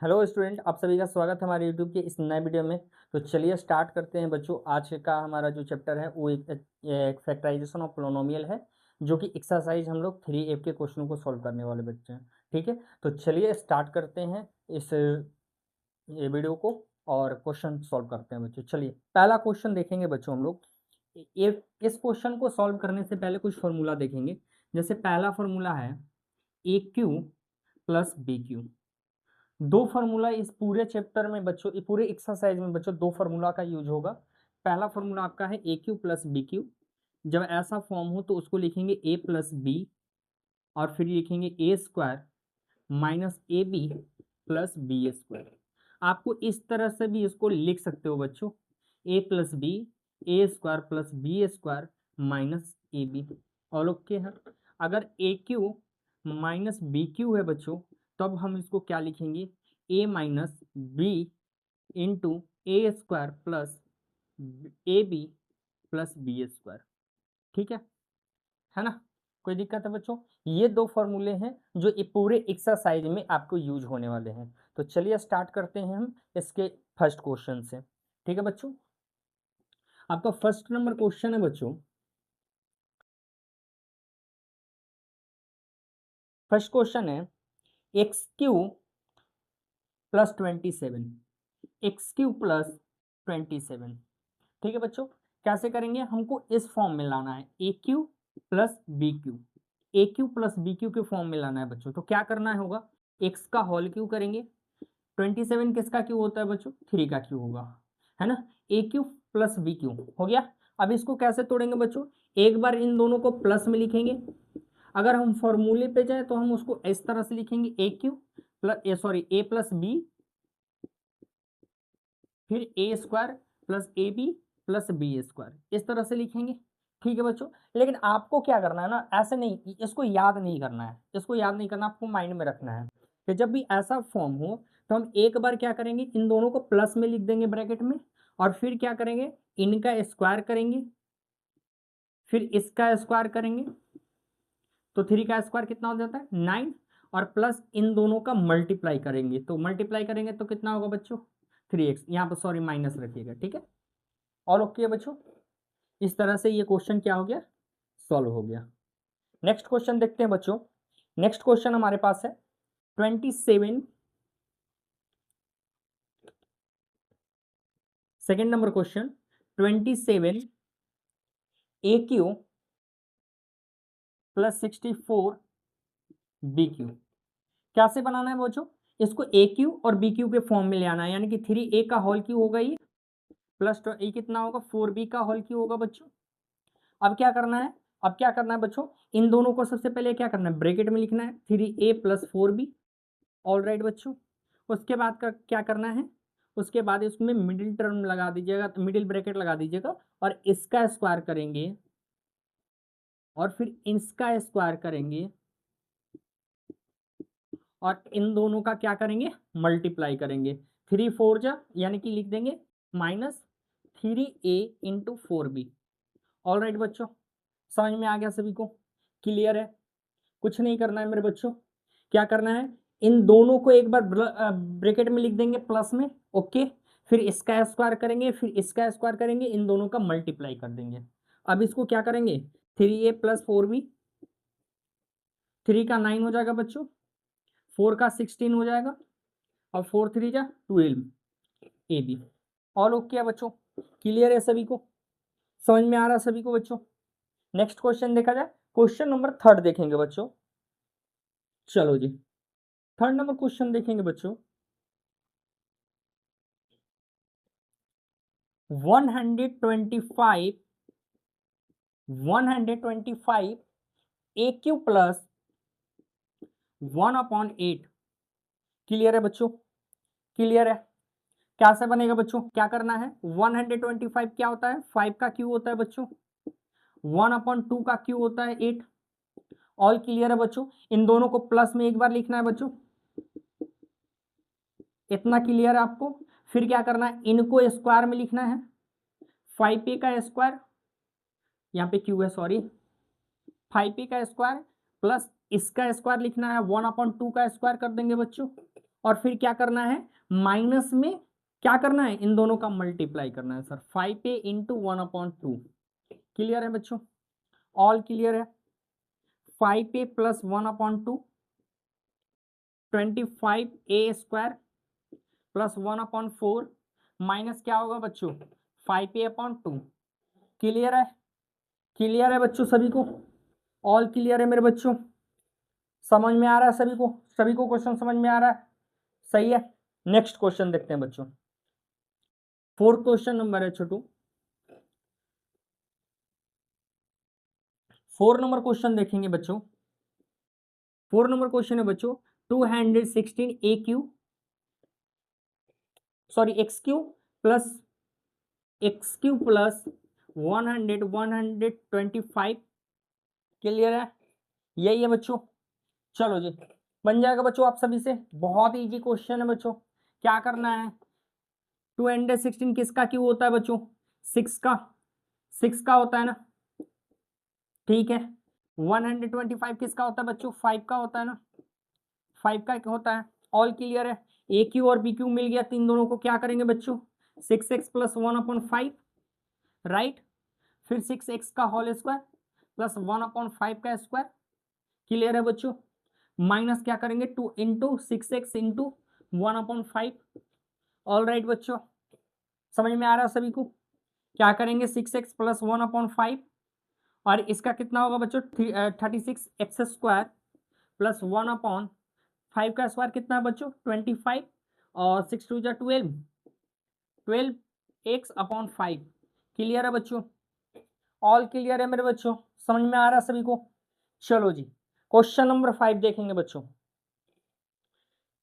Hello student, आप सभी का स्वागत है हमारे यूट्यूब के इस नए वीडियो में। तो चलिए स्टार्ट करते हैं बच्चों। आज का हमारा जो चैप्टर है वो एक फैक्टराइजेशन ऑफ पोलिनोमियल है, जो कि एक्सरसाइज हम लोग 3F के क्वेश्चन को सॉल्व करने वाले बच्चे हैं। ठीक है, तो चलिए स्टार्ट करते हैं इस ये वीडियो को और क्वेश्चन सॉल्व करते हैं बच्चों। चलिए पहला क्वेश्चन देखेंगे बच्चों हम लोग। इस क्वेश्चन को सॉल्व करने से पहले कुछ फॉर्मूला देखेंगे। जैसे पहला फॉर्मूला है ए क्यू प्लस बी क्यू। दो फार्मूला इस पूरे चैप्टर में बच्चों, ये पूरे एक्सरसाइज में बच्चों दो फार्मूला का यूज होगा। पहला फार्मूला आपका है ए क्यू प्लस बी क्यू। जब ऐसा फॉर्म हो तो उसको लिखेंगे ए प्लस बी और फिर लिखेंगे A square minus A B plus B square. आपको इस तरह से भी इसको लिख सकते हो बच्चों, A plus B A square plus B square minus A B. और ओके है। अगर A cube minus B cube है बच्चों, तब हम इसको क्या लिखेंगे, A minus B into A square plus A B plus B square. ठीक है ना। कोई दिक्कत है बच्चों? ये दो फॉर्मूले हैं जो ये पूरे एक्सरसाइज में आपको यूज होने वाले हैं। तो चलिए स्टार्ट करते हैं हम इसके फर्स्ट क्वेश्चन से। ठीक है बच्चों, आपका फर्स्ट नंबर क्वेश्चन है बच्चों। फर्स्ट क्वेश्चन है x cube plus 27, x cube plus 27। ठीक है बच्चों, कैसे करेंगे, हमको इस फॉर्म में लाना है ए क्यू प्लस बी क्यू। ए क्यू प्लस बी क्यू के फॉर्म में लाना है बच्चों। तो क्या करना होगा, एक्स का होल क्यू करेंगे। 27 किसका क्यू होता है बच्चों, 3 का क्यू होगा, है ना। ए क्यू प्लस बी क्यू हो गया। अब इसको कैसे तोड़ेंगे बच्चों, एक बार इन दोनों को प्लस में लिखेंगे। अगर हम फॉर्मूले पे जाए तो हम उसको इस तरह से लिखेंगे A cube plus A plus B, फिर A square plus A B plus B square, इस तरह से लिखेंगे। ठीक है बच्चों, लेकिन आपको क्या करना है ना, ऐसे नहीं, इसको याद नहीं करना है, इसको याद नहीं करना, आपको माइंड में रखना है कि जब भी ऐसा फॉर्म हो तो हम एक बार क्या करेंगे, इन दोनों को प्लस में लिख देंगे ब्रैकेट में, और फिर क्या करेंगे, इनका स्क्वायर करेंगे, फिर इसका स्क्वायर करेंगे। तो 3 का स्क्वायर कितना हो जाता है 9, और प्लस इन दोनों का मल्टीप्लाई करेंगे। तो मल्टीप्लाई करेंगे तो कितना होगा बच्चों, 3x। यहाँ पर सॉरी माइनस रखिएगा। ठीक है, और ओके है बच्चों। इस तरह से ये क्वेश्चन क्या हो गया, सॉल्व हो गया। नेक्स्ट क्वेश्चन देखते हैं बच्चों। नेक्स्ट क्वेश्चन हमारे पास है 27, सेकेंड नंबर क्वेश्चन 27 ए क्यू प्लस 64 बी क्यू। कैसे बनाना है बच्चों, इसको ए क्यू और बी क्यू के फॉर्म में ले आना है, यानी कि 3a का होल क्यू होगा ये, प्लस ये कितना होगा 4b का होल क्यू होगा बच्चों। अब क्या करना है, अब क्या करना है बच्चों, इन दोनों को सबसे पहले क्या करना है, ब्रैकेट में लिखना है 3a plus 4b। All right बच्चों, उसके बाद का क्या करना है, उसके बाद इसमें मिडिल टर्म लगा दीजिएगा, मिडिल ब्रैकेट लगा दीजिएगा, और इसका स्क्वायर करेंगे, और फिर इसका स्क्वायर करेंगे, और इन दोनों का क्या करेंगे, मल्टीप्लाई करेंगे। 3 4 जा, यानी कि लिख देंगे minus 3a into 4b। All right बच्चों, समझ में आ गया सभी को, क्लियर है। कुछ नहीं करना है मेरे बच्चों, क्या करना है, इन दोनों को एक बार ब्रैकेट में लिख देंगे प्लस में, ओके। फिर इसका स्क्वायर करेंगे, फिर इसका स्क्वायर करेंगे, इन दोनों का मल्टीप्लाई कर देंगे। अब इसको क्या करेंगे, 3a प्लस 4b, 3 का 9 हो जाएगा बच्चों, 4 का 16 हो जाएगा, और 4 3 जा 12 ए बी। ऑल ओके है बच्चों, क्लियर है सभी को, समझ में आ रहा है सभी को बच्चों। नेक्स्ट क्वेश्चन देखा जाए, क्वेश्चन नंबर थर्ड देखेंगे बच्चों। चलो जी, थर्ड नंबर क्वेश्चन देखेंगे बच्चों। 125 ए क्यू प्लस 1/8। क्लियर है बच्चों, क्लियर है। कैसे बनेगा बच्चों, क्या करना है, 125 क्या होता है, 5 का क्यू होता है बच्चों, 1/2 का क्यू होता है 8। ऑल क्लियर है बच्चों, इन दोनों को प्लस में एक बार लिखना है बच्चों, इतना क्लियर है आपको। फिर क्या करना है, इनको स्क्वायर में लिखना है, 5a का स्क्वायर, यहाँ पे क्यू है सॉरी, 5a का स्क्वायर प्लस इसका स्क्वायर लिखना है, 1/2 का स्क्वायर कर देंगे बच्चों, और फिर क्या करना है, माइनस में क्या करना है, इन दोनों का मल्टीप्लाई करना है सर, 5a इंटू 1/2। क्लियर है बच्चों, ऑल क्लियर है। 5a plus 1/2 25a² plus 1/4 minus क्या होगा बच्चों, 5a/2। क्लियर है, क्लियर है बच्चों सभी को, ऑल क्लियर है मेरे बच्चों, समझ में आ रहा है सभी को, सभी को क्वेश्चन समझ में आ रहा है, सही है। नेक्स्ट क्वेश्चन देखते हैं बच्चों, फोर्थ क्वेश्चन नंबर है छोटू, 4 नंबर क्वेश्चन देखेंगे बच्चों। 4 नंबर क्वेश्चन है बच्चों, 216 A cube sorry X cube plus 125। Clear है, यही है बच्चों। चलो जी, बन जाएगा बच्चों आप सभी से, बहुत इजी क्वेश्चन है बच्चों। क्या करना है, 216 किसका क्यू होता है बच्चों, 6 का होता है ना, ठीक है। 125 किसका होता है बच्चों, 5 का होता है ना, 5 का होता है। ऑल क्लियर है, ए क्यू और बी क्यू मिल गया, तीन दोनों को क्या करेंगे बच्चों, 6x प्लस 1/5, राइट। फिर 6x का होल स्क्वायर प्लस 1/5 का स्क्वायर। क्लियर है बच्चों, माइनस क्या करेंगे, 2 into 6x into 1/5। All right बच्चों, समझ में आ रहा है सभी को। क्या करेंगे, 6x प्लस 1/5 और इसका कितना होगा बच्चों, 36x² प्लस 1/5 का स्क्वायर कितना है बच्चों, 25 और 6 2 जा 12x/5। क्लियर है बच्चों, ऑल क्लियर है मेरे बच्चों, समझ में आ रहा है सभी को। चलो जी, क्वेश्चन नंबर 5 देखेंगे बच्चों।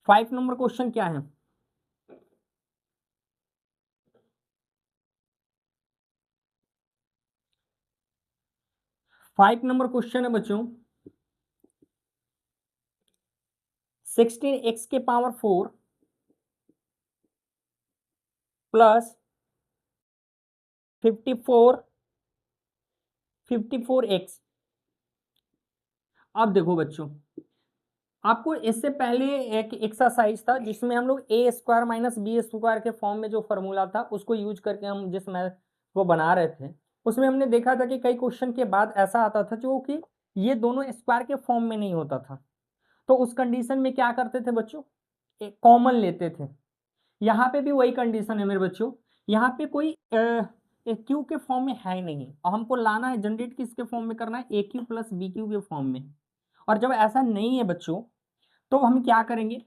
5 नंबर क्वेश्चन क्या है, फाइव नंबर क्वेश्चन है बच्चों, 16x के पावर 4 प्लस 54x। अब देखो बच्चों, आपको इससे पहले एक एक्सरसाइज था जिसमें हम लोग a² माइनस b² के फॉर्म में जो फॉर्मूला था उसको यूज करके हम जिस मैथ को बना रहे थे, उसमें हमने देखा था कि कई क्वेश्चन के बाद ऐसा आता था जो कि ये दोनों स्क्वायर के फॉर्म में नहीं होता था। तो उस कंडीशन में क्या करते थे बच्चों, एक कॉमन लेते थे। यहाँ पे भी वही कंडीशन है मेरे बच्चों, यहाँ पे कोई क्यू के फॉर्म में है ही नहीं और हमको लाना है, जनरेट किसके फॉर्म में करना है, ए क्यू प्लस बी क्यू के फॉर्म में। और जब ऐसा नहीं है बच्चों तो हम क्या करेंगे,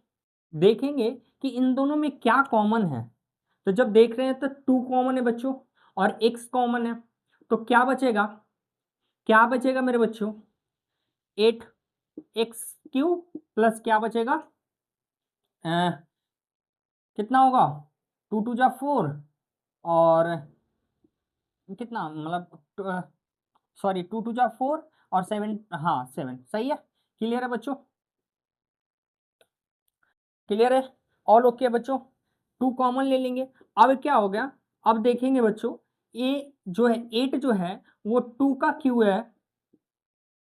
देखेंगे कि इन दोनों में क्या कॉमन है। तो जब देख रहे हैं तो 2 कॉमन है बच्चों और x कॉमन है, तो क्या बचेगा, क्या बचेगा मेरे बच्चों, 8x³ प्लस क्या बचेगा, कितना होगा, 2 2 जा 4 और कितना मतलब सॉरी 2 2 जा 4 और 7, हाँ 7, सही है। क्लियर है बच्चों, क्लियर है, ऑल ओके बच्चों। 2 कॉमन ले लेंगे, अब क्या हो गया, अब देखेंगे बच्चों, ए जो है 8 जो है वो 2 का क्यू है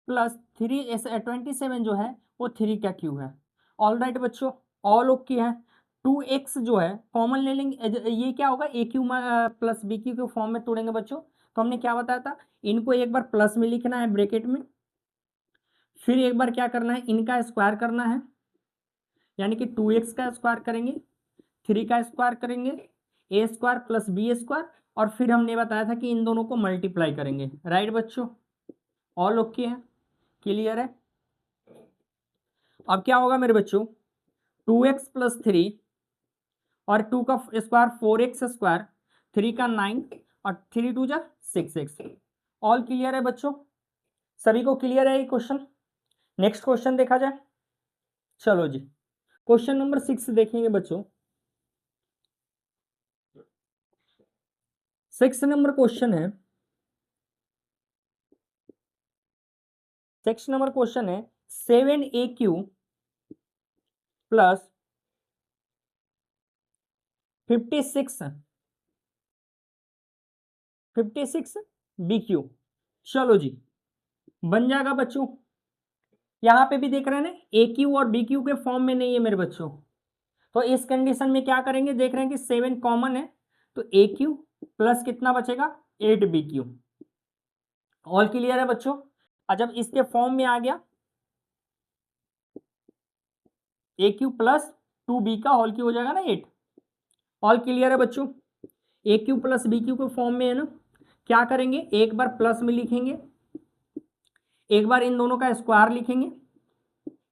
प्लस 27 जो है वो 3 का क्यू है। ऑल राइट बच्चों, ऑल ओके है। 2x जो है कॉमन ले लेंगे, ये क्या होगा, ए क्यू प्लस बी क्यू के फॉर्म में तोड़ेंगे बच्चों। तो हमने क्या बताया था, इनको एक बार प्लस में लिखना है ब्रैकेट में, फिर एक बार क्या करना है, इनका स्क्वायर करना है, यानी कि 2x का स्क्वायर करेंगे, 3 का स्क्वायर करेंगे, a² प्लस b², और फिर हमने बताया था कि इन दोनों को मल्टीप्लाई करेंगे। राइट बच्चों, ऑल ओके है, क्लियर है। अब क्या होगा मेरे बच्चों, 2x प्लस 3 और 2 का स्क्वायर 4x², 3 का 9 और 3 2 जा 6x। ऑल क्लियर है बच्चों, सभी को क्लियर है ये क्वेश्चन। नेक्स्ट क्वेश्चन देखा जाए, चलो जी, क्वेश्चन नंबर 6 देखेंगे बच्चों। 6 नंबर क्वेश्चन है, 6 नंबर क्वेश्चन है 7a³ प्लस 56 चलो जी, बन जाएगा बच्चों। यहां पे भी देख रहे हैं ना, ए क्यू और बी क्यू के फॉर्म में नहीं है मेरे बच्चों, तो इस कंडीशन में क्या करेंगे, देख रहे हैं कि 7 कॉमन है, तो ए क्यू प्लस कितना बचेगा 8 बी क्यू। ऑल क्लियर है बच्चों। और जब इसके फॉर्म में आ गया ए क्यू प्लस 2b का होल क्यू हो जाएगा ना 8। ऑल क्लियर है बच्चों। ए क्यू प्लस बी क्यू के फॉर्म में है ना, क्या करेंगे, एक बार प्लस में लिखेंगे, एक बार इन दोनों का स्क्वायर लिखेंगे,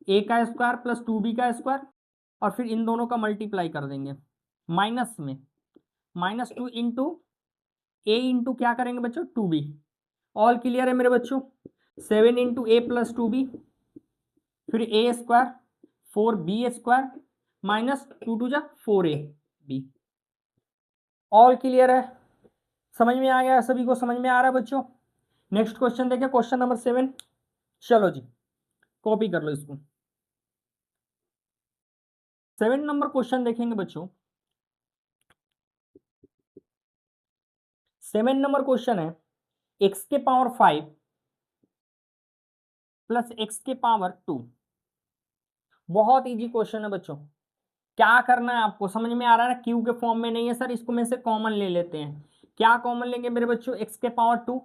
ए का स्क्वायर प्लस 2b का स्क्वायर, और फिर इन दोनों का मल्टीप्लाई कर देंगे माइनस में, -2 इंटू ए इंटू क्या करेंगे बच्चों 2b। ऑल क्लियर है मेरे बच्चों। 7 इंटू ए प्लस 2b, फिर A square 4b square minus 2 × 4ab। All clear है, समझ में आ गया, सभी को समझ में आ रहा है बच्चों। नेक्स्ट क्वेश्चन देखिए, क्वेश्चन नंबर 7। चलो जी कॉपी कर लो इसको। 7 नंबर क्वेश्चन देखेंगे बच्चों। 7 नंबर क्वेश्चन है x के पावर 5 प्लस x के पावर 2। बहुत इजी क्वेश्चन है बच्चों। क्या करना है आपको, समझ में आ रहा है ना। क्यू के फॉर्म में नहीं है सर, इसको में से कॉमन ले लेते हैं। क्या कॉमन लेंगे मेरे बच्चों, x के पावर 2,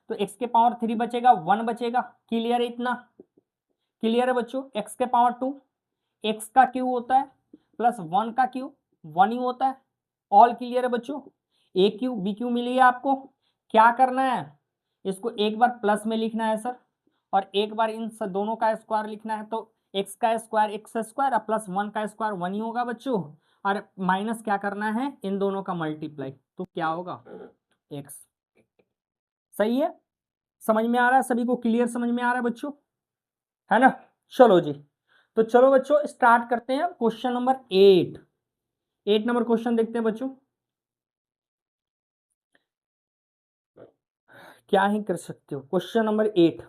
तो x के पावर 3 बचेगा, 1 बचेगा। क्लियर है इतना, क्लियर है बच्चों। x के पावर 2, x का क्यू होता है प्लस 1 का क्यू 1 ही होता है। ऑल क्लियर है बच्चों। ए क्यू बी क्यू मिली है आपको। क्या करना है, इसको एक बार प्लस में लिखना है सर, और एक बार इन दोनों का स्क्वायर लिखना है। तो एक्स का स्क्वायर एक्स स्क्वायर और प्लस 1 का स्क्वायर 1 ही होगा बच्चों, और माइनस क्या करना है, इन दोनों का मल्टीप्लाई, तो क्या होगा एक्स। सही है, समझ में आ रहा है सभी को, क्लियर समझ में आ रहा है बच्चों, है ना। चलो जी, तो चलो बच्चों स्टार्ट करते हैं क्वेश्चन नंबर 8। 8 नंबर क्वेश्चन देखते हैं बच्चों। क्या ही कर सकते हो, क्वेश्चन नंबर 8।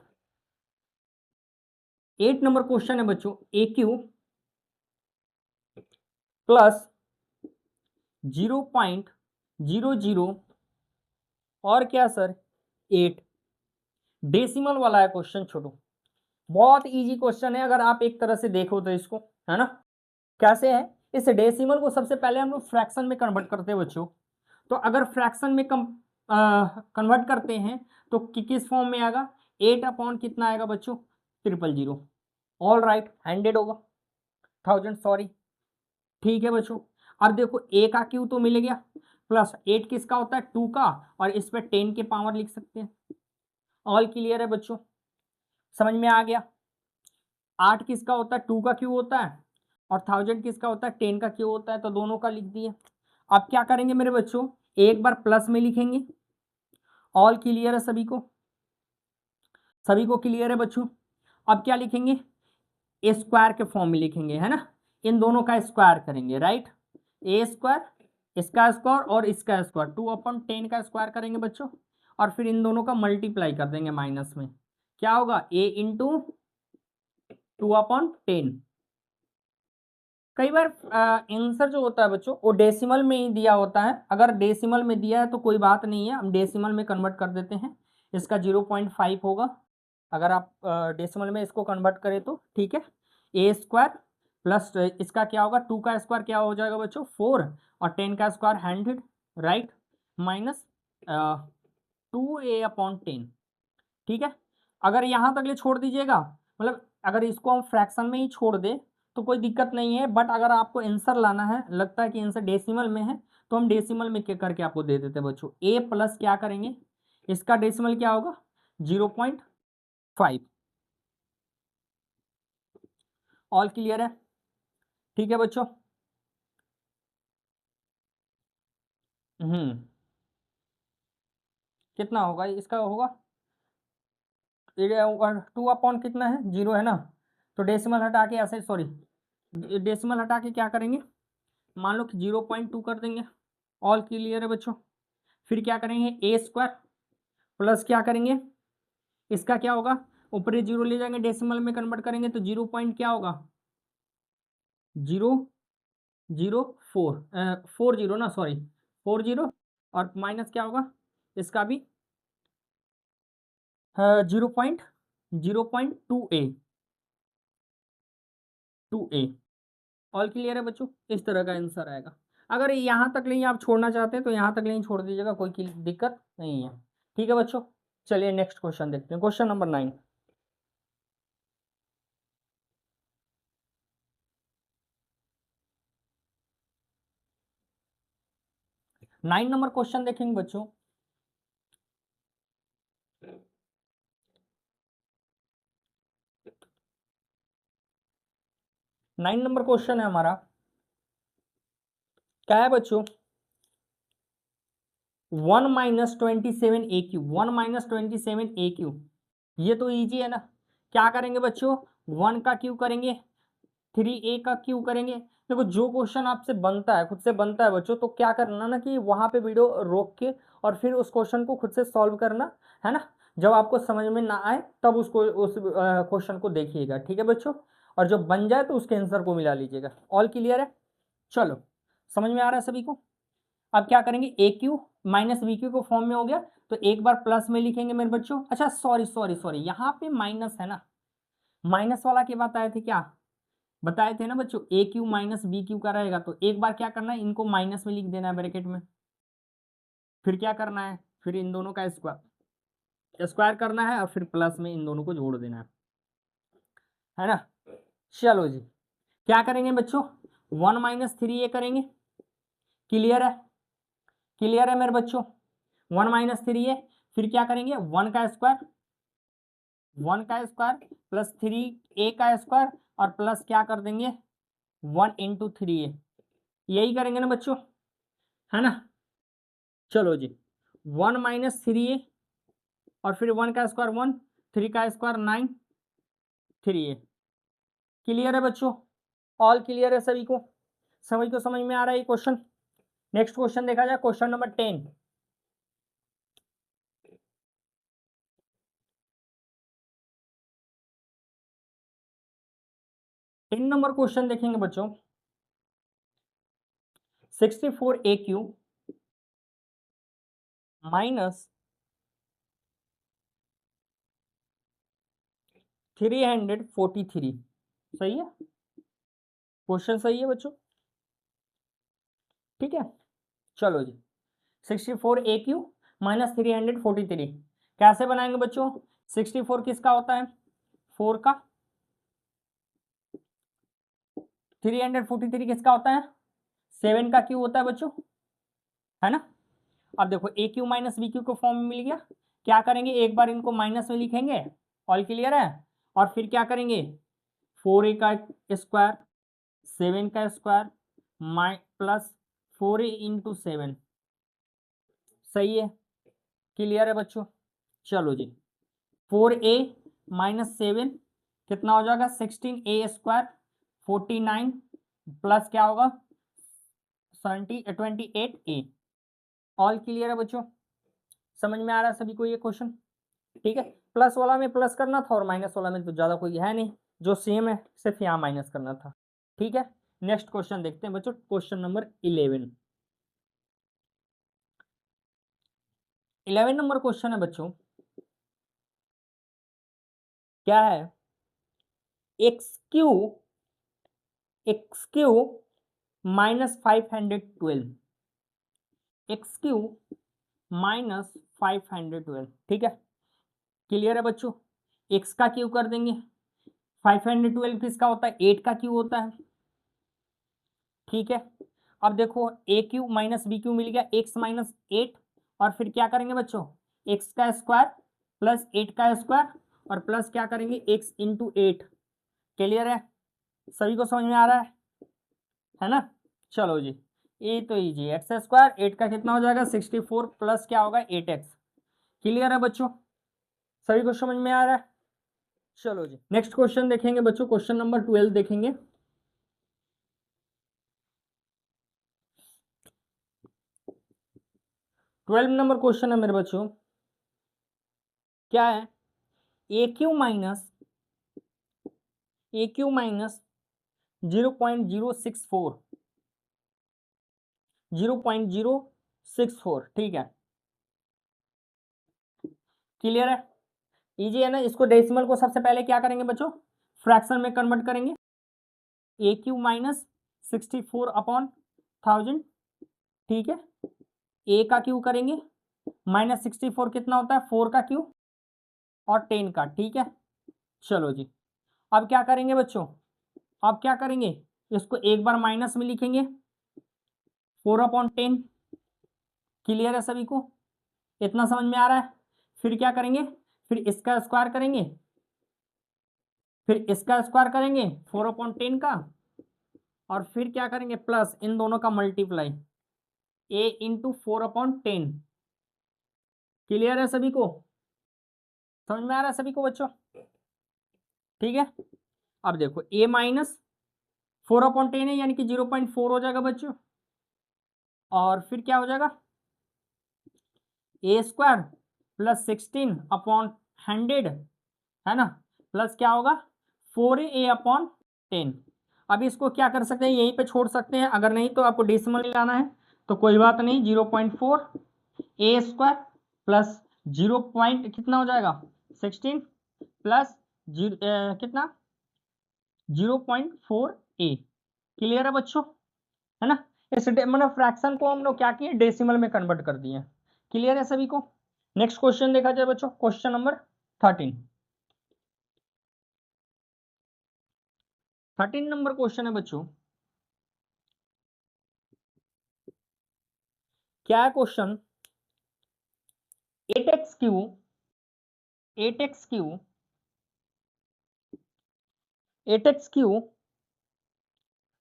8 नंबर क्वेश्चन है बच्चों, ए क्यू प्लस 0.00 और क्या सर 8। डेसिमल वाला है क्वेश्चन छोटू, बहुत इजी क्वेश्चन है अगर आप एक तरह से देखो तो इसको, है ना। कैसे है, इस डेसिमल को सबसे पहले हम लोग फ्रैक्शन में कन्वर्ट करते हैं बच्चों। तो अगर फ्रैक्शन में कन्वर्ट करते हैं तो किस फॉर्म में आएगा, 8 अपॉन कितना आएगा बच्चों 000। ऑल राइट, 100 होगा, 1000 सॉरी, ठीक है बच्चों। अब देखो ए का क्यू तो मिल गया, प्लस 8 किसका होता है 2 का, और इस पर 10 के पावर लिख सकते हैं। ऑल क्लियर है बच्चों, समझ में आ गया। 8 किसका होता है 2 का क्यू होता है, और 1000 किसका होता है 10 का क्यू होता है, तो दोनों का लिख दिए। अब क्या करेंगे मेरे बच्चों, एक बार प्लस में लिखेंगे। ऑल क्लियर है सभी को, सभी को क्लियर है बच्चों। अब क्या लिखेंगे, ए स्क्वायर के फॉर्म में लिखेंगे, है ना। इन दोनों का स्क्वायर करेंगे, राइट। ए स्क्वायर, इसका स्क्वायर और इसका स्क्वायर, 2/10 का स्क्वायर करेंगे बच्चों, और फिर इन दोनों का मल्टीप्लाई कर देंगे माइनस में। क्या होगा, ए इंटू 2/10। कई बार आंसर जो होता है बच्चों वो डेसिमल में ही दिया होता है। अगर डेसिमल में दिया है तो कोई बात नहीं है, हम डेसिमल में कन्वर्ट कर देते हैं। इसका 0.5 होगा, अगर आप डेसिमल में इसको कन्वर्ट करें तो, ठीक है। ए स्क्वायर प्लस इसका क्या होगा, 2 का स्क्वायर क्या हो जाएगा बच्चों 4, और 10 का स्क्वायर 100, राइट, माइनस 2a/10, ठीक है। अगर यहाँ तक ले छोड़ दीजिएगा, मतलब अगर इसको हम फ्रैक्शन में ही छोड़ दें तो कोई दिक्कत नहीं है, बट अगर आपको आंसर लाना है, लगता है कि आंसर डेसिमल में है, तो हम डेसिमल में क्या करके आपको दे देते हैं बच्चों। ए प्लस क्या करेंगे, इसका डेसिमल क्या होगा 0.5। ऑल क्लियर है, ठीक है बच्चों। कितना होगा इसका, होगा 2/, कितना है 0 है ना, तो डेसिमल हटा के ऐसे, सॉरी डेसिमल हटा के क्या करेंगे, मान लो कि 0.2 कर देंगे। ऑल क्लियर है बच्चों। फिर क्या करेंगे, ए स्क्वायर प्लस क्या करेंगे, इसका क्या होगा, ऊपरी जीरो ले जाएंगे, डेसिमल में कन्वर्ट करेंगे तो 0 पॉइंट क्या होगा 004, 40 ना, सॉरी 40, और माइनस क्या होगा इसका भी 0.2a, ऑल क्लियर है बच्चों? इस तरह का आंसर आएगा। अगर यहाँ तक नहीं आप छोड़ना चाहते हैं तो यहाँ तक नहीं छोड़ दीजिएगा, कोई दिक्कत नहीं है। ठीक है बच्चों, चलिए नेक्स्ट क्वेश्चन देखते हैं। Question number 9। 9 नंबर क्वेश्चन देखेंगे बच्चों। नाइन नंबर क्वेश्चन है हमारा, क्या है बच्चों? 1 - 27 AQ, 1 - 27 AQ, ये तो इजी है ना। क्या करेंगे बच्चों? 1 का क्यू करेंगे, 3A का क्यू करेंगे। देखो जो क्वेश्चन आपसे बनता है, खुद से बनता है बच्चों, तो क्या करना ना कि वहां पे वीडियो रोक के और फिर उस क्वेश्चन को खुद से सॉल्व करना है ना। जब आपको समझ में ना आए तब उसको उस क्वेश्चन को देखिएगा, ठीक है बच्चों। और जब बन जाए तो उसके आंसर को मिला लीजिएगा। ऑल क्लियर है? चलो, समझ में आ रहा है सभी को? अब क्या करेंगे, ए क्यू माइनस बी क्यू को फॉर्म में हो गया, तो एक बार प्लस में लिखेंगे मेरे बच्चों। अच्छा सॉरी सॉरी सॉरी, यहाँ पे माइनस है ना, माइनस वाला की बात आए थे क्या, बताए थे ना बच्चों, ए क्यू माइनस बी क्यू का रहेगा। तो एक बार क्या करना है, इनको माइनस में लिख देना है ब्रैकेट में। फिर क्या करना है, फिर इन दोनों का स्क्वायर स्क्वायर करना है और फिर प्लस में इन दोनों को जोड़ देना है ना। चलो जी, क्या करेंगे बच्चों, 1 - 3A करेंगे। क्लियर है? क्लियर है मेरे बच्चों? 1 - 3A, फिर क्या करेंगे, 1 का स्क्वायर, 1 का स्क्वायर प्लस 3A का स्क्वायर और प्लस क्या कर देंगे, 1 × 3A। यही करेंगे ना बच्चों, है ना। चलो जी, 1 - 3A और फिर 1 का स्क्वायर 1, 3 का स्क्वायर 9, 3A। क्लियर है बच्चों? ऑल क्लियर है सभी को? सभी को समझ में आ रहा है ये क्वेश्चन? नेक्स्ट क्वेश्चन देखा जाए, क्वेश्चन नंबर 10। 10 नंबर क्वेश्चन देखेंगे बच्चों। 64AQ माइनस 343, सही है? क्वेश्चन सही है बच्चों? ठीक है, चलो जी। 64AQ माइनस 343 कैसे बनाएंगे बच्चों? 64 किसका होता है, 4 का। 343 किसका होता है, 7 का क्यू होता है बच्चों, है ना। अब देखो ए क्यू माइनस बी क्यू को फॉर्म में मिल गया। क्या करेंगे, एक बार इनको माइनस में लिखेंगे, ऑल क्लियर है। और फिर क्या करेंगे, 4A का स्क्वायर, 7 का स्क्वायर प्लस 4A × 7, सही है? क्लियर है बच्चों? चलो जी, 4A - 7 कितना हो जाएगा, 16A² 49 प्लस क्या होगा, 28A। ऑल क्लियर है बच्चों? समझ में आ रहा है सभी को ये क्वेश्चन? ठीक है, प्लस वाला में प्लस करना था और माइनस वाला में तो ज़्यादा कोई है नहीं, जो सेम है सिर्फ यहाँ माइनस करना था। ठीक है, नेक्स्ट क्वेश्चन देखते हैं बच्चों, क्वेश्चन नंबर 11। 11 नंबर क्वेश्चन है बच्चों, क्या है, x Q minus 512, x Q minus 512। ठीक है, क्लियर है बच्चों? एक्स का क्यू कर देंगे, 512 किसका होता है, 8 का क्यू होता है। ठीक है, अब देखो ए क्यू माइनस बी क्यू मिल गया, एक्स माइनस 8 और फिर क्या करेंगे बच्चों, एक्स का स्क्वायर प्लस 8 का स्क्वायर और प्लस क्या करेंगे, एक्स इंटू 8। क्लियर है? सभी को समझ में आ रहा है ना। चलो जी, ये तो इजी, एक्स स्क्वायर 8 का कितना हो जाएगा, 64 प्लस क्या होगा, 8x। क्लियर है बच्चों? सभी को समझ में आ रहा है? चलो जी, नेक्स्ट क्वेश्चन देखेंगे बच्चों, क्वेश्चन नंबर 12 देखेंगे। 12 नंबर क्वेश्चन है मेरे बच्चों, क्या है, ए क्यू माइनस 0.064, 0.064। ठीक है, क्लियर है? इजी है ना। इसको डेसिमल को सबसे पहले क्या करेंगे बच्चों, फ्रैक्शन में कन्वर्ट करेंगे। ए क्यू माइनस 64 अपॉन 1000, ठीक है। ए का क्यू करेंगे, -64 कितना होता है, 4 का क्यू और 10 का, ठीक है। चलो जी, अब क्या करेंगे बच्चों, अब क्या करेंगे, इसको एक बार माइनस में लिखेंगे, 4/10। क्लियर है सभी को, इतना समझ में आ रहा है। फिर क्या करेंगे, फिर इसका स्क्वायर करेंगे, फिर इसका स्क्वायर करेंगे 4/10 का, और फिर क्या करेंगे, प्लस इन दोनों का मल्टीप्लाई, a इंटू 4/10। क्लियर है सभी को, समझ में आ रहा है सभी को बच्चों, ठीक है। अब देखो a माइनस 4/10 है, यानी कि 0.4 हो जाएगा बच्चों, और फिर क्या हो जाएगा, a² प्लस 16/100, है ना, प्लस क्या होगा 4a/10। अब इसको क्या कर सकते हैं, यहीं पे छोड़ सकते हैं, अगर नहीं तो आपको डेसिमल लाना है तो कोई बात नहीं, 0.4 a² प्लस 0 कितना हो जाएगा 16 प्लस कितना 0.4 a। क्लियर है बच्चों, है ना। इस मतलब फ्रैक्शन को हम लोग क्या किए, डेसिमल में कन्वर्ट कर दिए। क्लियर है सभी को। नेक्स्ट क्वेश्चन देखा जाए बच्चों, क्वेश्चन नंबर 13 नंबर क्वेश्चन है बच्चों। क्या है question, 8x Q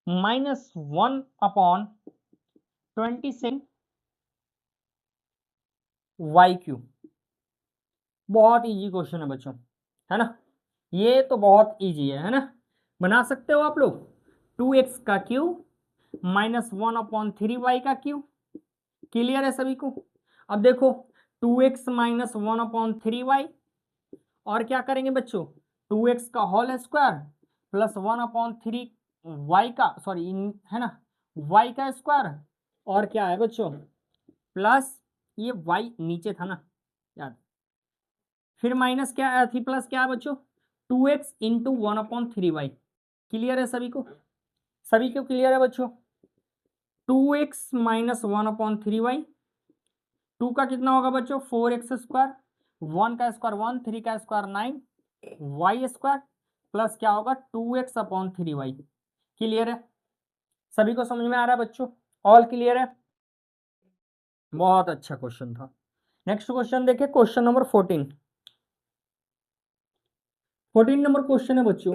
-1/26 Y Q. बहुत इजी क्वेश्चन है बच्चों, है ना, ये तो बहुत इजी है ना, बना सकते हो आप लोग। 2x का क्यू -1/3y का क्यू। क्लियर है सभी को। अब देखो 2x -1/3y, और क्या करेंगे बच्चों, 2x का होल स्क्वायर प्लस 1/3y का, सॉरी है ना, y का स्क्वायर, और क्या है बच्चों, प्लस ये y नीचे था ना याद, फिर माइनस क्या थी, प्लस क्या है बच्चों, 2x इंटू 1/3y। क्लियर है सभी को, सभी को क्लियर है बच्चों। 2x -1/3y, 2 का कितना होगा बच्चों 4x², 1 का स्क्वायर 1, 3 का स्क्वायर 9, y² प्लस क्या होगा 2x/3y। क्लियर है, सभी को समझ में आ रहा है बच्चों, ऑल क्लियर है। बहुत अच्छा क्वेश्चन था। नेक्स्ट क्वेश्चन देखिए, क्वेश्चन नंबर 14 नंबर क्वेश्चन है बच्चों।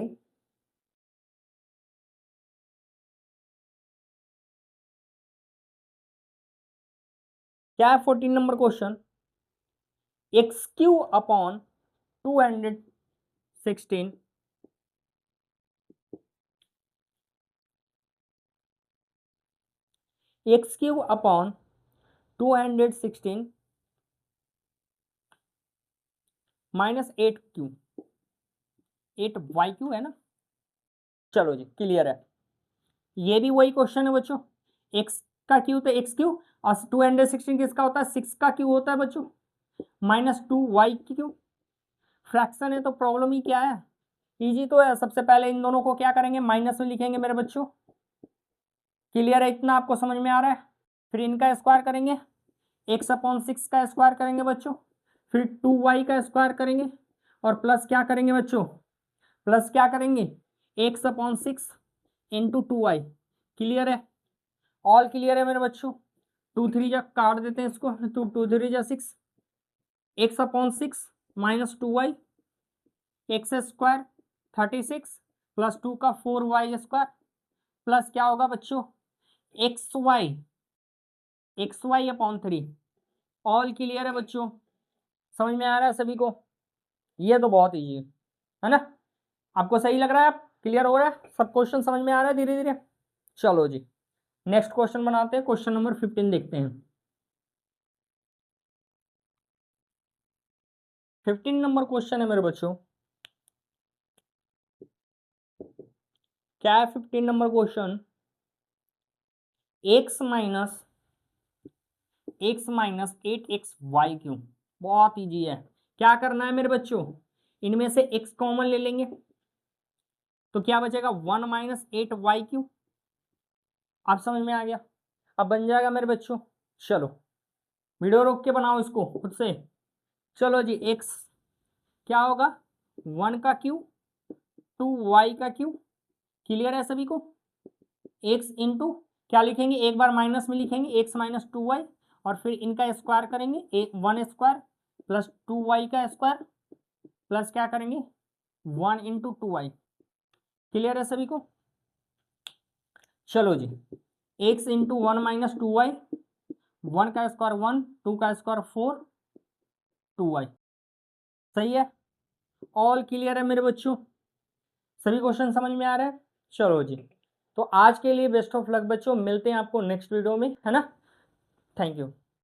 क्या है 14 number question, x³/216 x³/216 -8q 8y³ है ना। चलो जी क्लियर है, ये भी वही क्वेश्चन है बच्चों, x का क्यू तो x³ और 216 किसका होता है, 6 का क्यू होता है बच्चों, -2y³। फ्रैक्शन है तो प्रॉब्लम ही क्या है, इजी तो है। सबसे पहले इन दोनों को क्या करेंगे, माइनस में लिखेंगे मेरे बच्चों। क्लियर है, इतना आपको समझ में आ रहा है। फिर इनका स्क्वायर करेंगे, x/6 का स्क्वायर करेंगे बच्चों, फिर 2y का स्क्वायर करेंगे, और प्लस क्या करेंगे बच्चों, प्लस क्या करेंगे x/6 इंटू 2y। क्लियर है, ऑल क्लियर है मेरे बच्चों। 2 3 जा काट देते हैं इसको, तो 2 3 जा 6, x/6 -2y, x² 36 प्लस 2 का 4y² प्लस क्या होगा बच्चों xy/3। ऑल क्लियर है बच्चों, समझ में आ रहा है सभी को। ये तो बहुत ईजी है ना, आपको सही लग रहा है, आप क्लियर हो रहा है, सब क्वेश्चन समझ में आ रहा है धीरे धीरे। चलो जी नेक्स्ट क्वेश्चन बनाते हैं, क्वेश्चन नंबर 15 देखते हैं। 15 नंबर क्वेश्चन है मेरे बच्चों। क्या है 15 नंबर क्वेश्चन, x-8xy³। बहुत इजी है, क्या करना है मेरे बच्चों, इनमें से x कॉमन ले लेंगे, तो क्या बचेगा 1 - 8y³ आप समझ में आ गया? अब बन जाएगा मेरे बच्चों। चलो वीडियो रोक के बनाओ इसको खुद से। चलो जी, एक्स क्या होगा 1 का क्यूब 2y का क्यूब, क्लियर है सभी को? एक्स इंटू क्या लिखेंगे, एक बार माइनस में लिखेंगे एक्स माइनस 2y और फिर इनका स्क्वायर करेंगे 1 स्क्वायर प्लस 2y का स्क्वायर प्लस क्या करेंगे 1 इंटू 2y, क्लियर है सभी को? चलो जी, एक्स इंटू 1 माइनस 2y, 1 का स्क्वायर 1, 2 का स्क्वायर 4, 2y, सही है? ऑल क्लियर है मेरे बच्चों? सभी क्वेश्चन समझ में आ रहे हैं? चलो जी, तो आज के लिए बेस्ट ऑफ लक बच्चों, मिलते हैं आपको नेक्स्ट वीडियो में, है ना? Thank you.